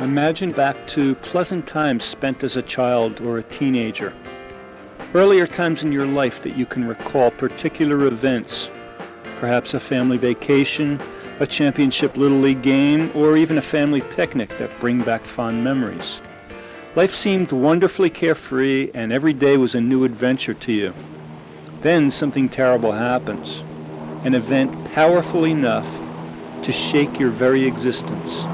Imagine back to pleasant times spent as a child or a teenager. Earlier times in your life that you can recall, particular events, perhaps a family vacation, a championship Little League game, or even a family picnic that bring back fond memories. Life seemed wonderfully carefree and every day was a new adventure to you. Then something terrible happens, an event powerful enough to shake your very existence.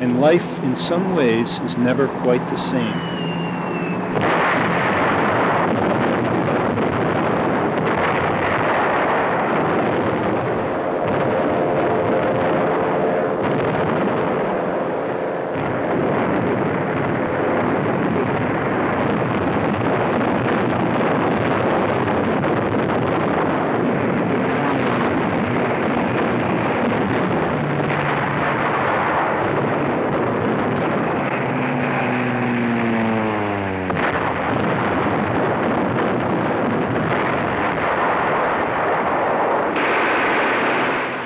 And life, in some ways, is never quite the same.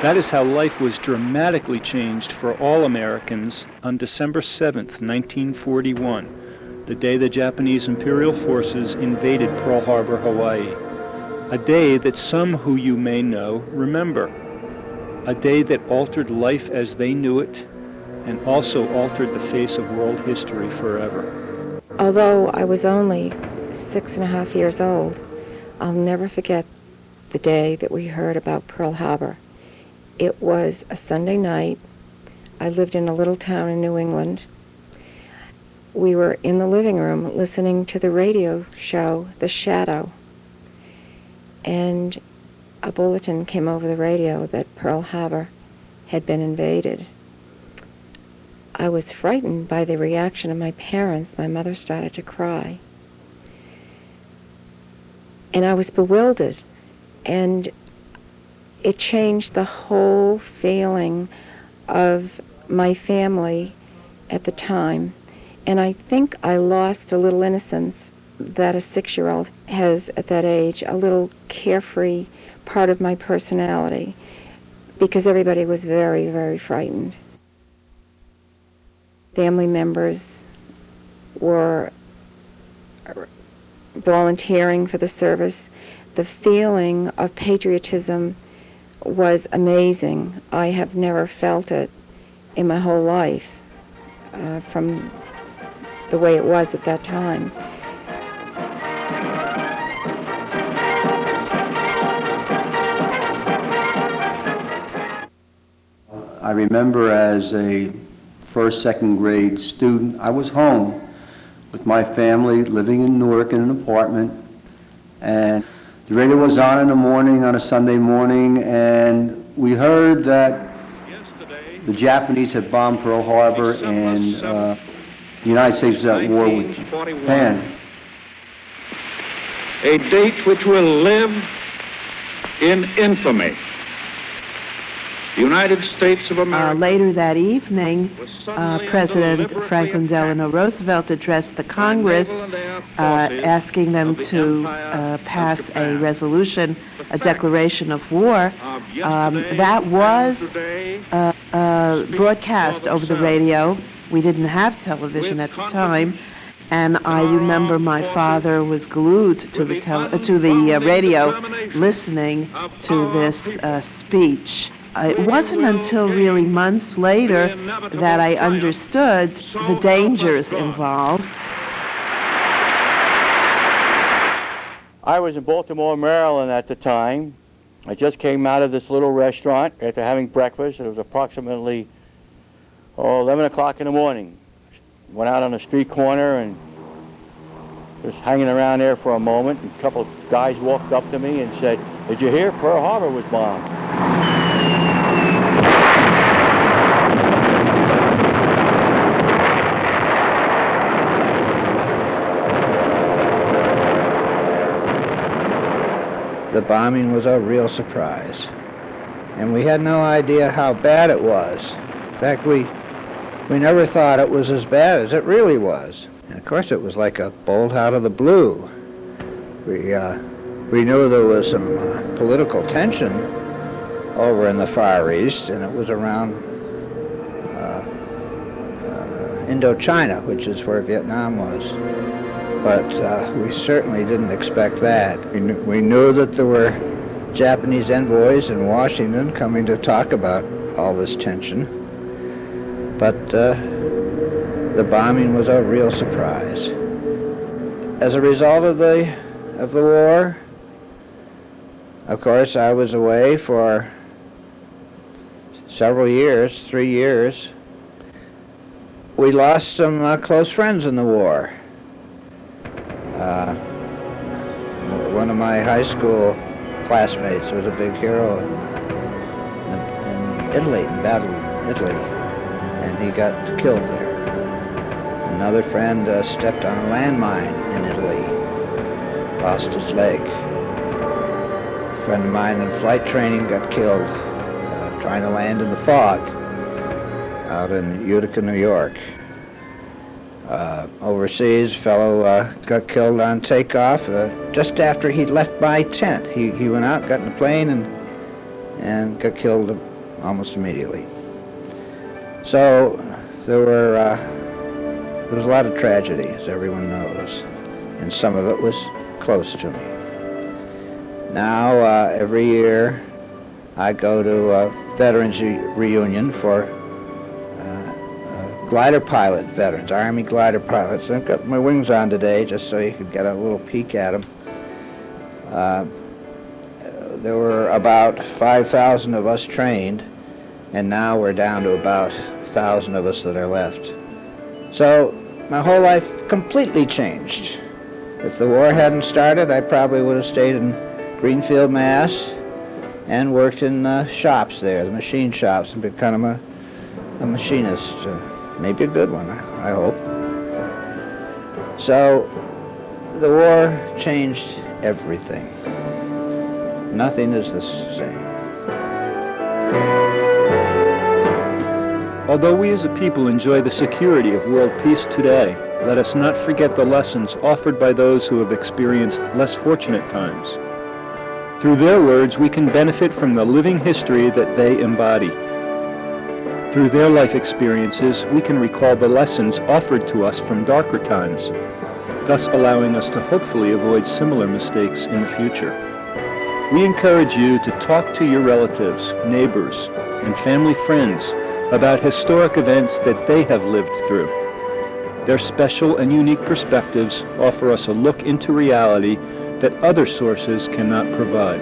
That is how life was dramatically changed for all Americans on December 7th, 1941, the day the Japanese Imperial forces invaded Pearl Harbor, Hawaii. A day that some who you may know remember. A day that altered life as they knew it and also altered the face of world history forever. Although I was only 6.5 years old, I'll never forget the day that we heard about Pearl Harbor. It was a Sunday night. I lived in a little town in New England. We were in the living room listening to the radio show, The Shadow. And a bulletin came over the radio that Pearl Harbor had been invaded. I was frightened by the reaction of my parents. My mother started to cry. And I was bewildered. And it changed the whole feeling of my family at the time. And I think I lost a little innocence that a 6-year-old has at that age, a little carefree part of my personality, because everybody was very, very frightened. Family members were volunteering for the service. The feeling of patriotism was amazing. I have never felt it in my whole life from the way it was at that time. I remember as a first, second grade student, I was home with my family living in Newark in an apartment, and the radio was on in the morning, on a Sunday morning, and we heard that the Japanese had bombed Pearl Harbor and the United States was at war with Japan. A date which will live in infamy. The United States of America. Later that evening, President Franklin Delano Roosevelt addressed the Congress asking them to pass a resolution, a declaration of war. That was broadcast over the radio. We didn't have television at the time. And I remember my father was glued to the radio listening to this speech. It wasn't until really months later that I understood the dangers involved. I was in Baltimore, Maryland at the time. I just came out of this little restaurant after having breakfast. It was approximately 11 o'clock in the morning. Went out on the street corner and was hanging around there for a moment. And a couple of guys walked up to me and said, "Did you hear Pearl Harbor was bombed?" The bombing was a real surprise, and we had no idea how bad it was. In fact, we never thought it was as bad as it really was. And of course, it was like a bolt out of the blue. We knew there was some political tension over in the Far East, and it was around Indochina, which is where Vietnam was. But we certainly didn't expect that. We knew that there were Japanese envoys in Washington coming to talk about all this tension. But the bombing was a real surprise. As a result of the war, of course, I was away for several years, 3 years. We lost some close friends in the war. One of my high school classmates was a big hero in Italy, in battle in Italy, and he got killed there. Another friend stepped on a landmine in Italy, lost his leg. A friend of mine in flight training got killed trying to land in the fog out in Utica, New York. Overseas, a fellow got killed on takeoff just after he'd left my tent. He went out, got in a plane, and got killed almost immediately. So there was a lot of tragedy, as everyone knows, and some of it was close to me. Now, every year, I go to a veterans reunion for glider pilot veterans, Army glider pilots. I've got my wings on today just so you could get a little peek at them. There were about 5,000 of us trained, and now we're down to about 1,000 of us that are left. So my whole life completely changed. If the war hadn't started, I probably would have stayed in Greenfield, Mass, and worked in shops there, the machine shops, and become a machinist. Maybe a good one, I hope. So the war changed everything. Nothing is the same. Although we as a people enjoy the security of world peace today, let us not forget the lessons offered by those who have experienced less fortunate times. Through their words, we can benefit from the living history that they embody. Through their life experiences, we can recall the lessons offered to us from darker times, thus allowing us to hopefully avoid similar mistakes in the future. We encourage you to talk to your relatives, neighbors, and family friends about historic events that they have lived through. Their special and unique perspectives offer us a look into reality that other sources cannot provide.